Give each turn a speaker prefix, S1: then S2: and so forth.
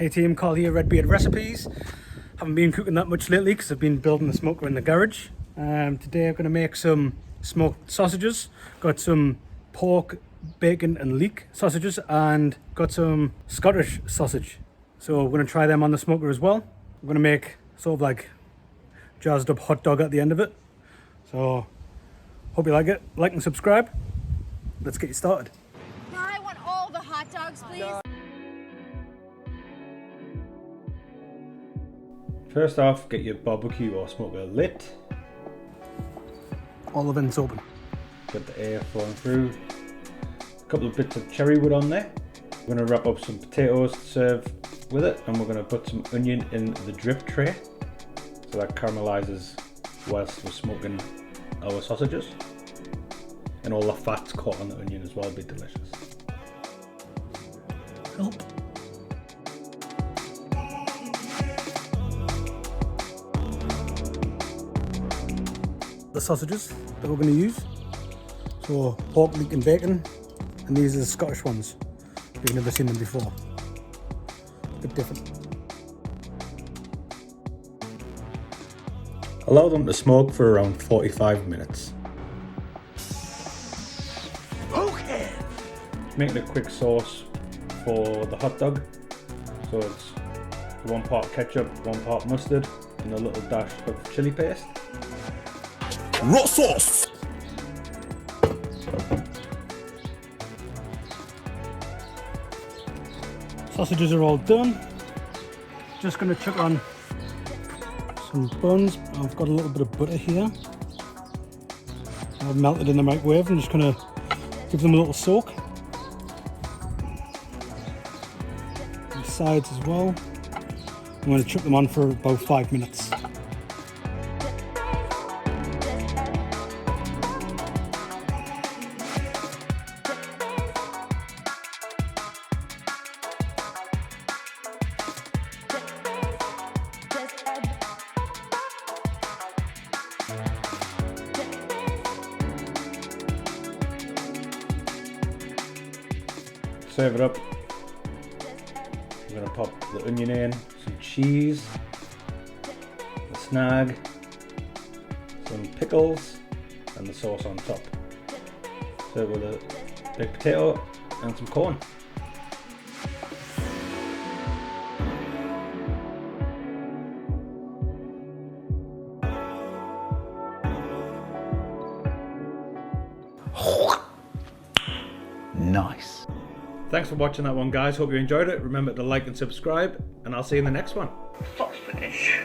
S1: Hey team, Carl here, Redbeard Recipes. Haven't been cooking that much lately because I've been building the smoker in the garage. Today I'm going to make some smoked sausages. Got some pork, bacon and leek sausages and got some Scottish sausage. So we're going to try them on the smoker as well. I'm going to make sort of like jazzed up hot dog at the end of it. So hope you like it. Like and subscribe. Let's get you started.
S2: Now I want all the hot dogs, please.
S3: First off, get your barbecue or smoker lit.
S1: All the vents open.
S3: Get the air flowing through. A couple of bits of cherry wood on there. We're going to wrap up some potatoes to serve with it, and we're going to put some onion in the drip tray so that caramelizes whilst we're smoking our sausages. And all the fat's caught on the onion as well, be delicious.
S1: Help. The sausages that we're going to use. So pork, leek and bacon, and these are the Scottish ones. You've never seen them before. A bit different.
S3: Allow them to smoke for around 45 minutes.
S1: Okay.
S3: Making a quick sauce for the hot dog. So it's 1 part ketchup, 1 part mustard, and a little dash of chili paste.
S4: Raw sauce.
S1: Sausages are all done. Just going to chuck on some buns. I've got a little bit of butter here. I've melted in the microwave. I'm just going to give them a little soak. The sides as well. I'm going to chuck them on for about 5 minutes.
S3: Serve it up. I'm going to pop the onion in, some cheese, the snag, some pickles, and the sauce on top. Serve with a big potato and some corn.
S4: Nice.
S3: Thanks for watching that one, guys. Hope you enjoyed it. Remember to like and subscribe, and I'll see you in the next one.
S4: Sauce finish.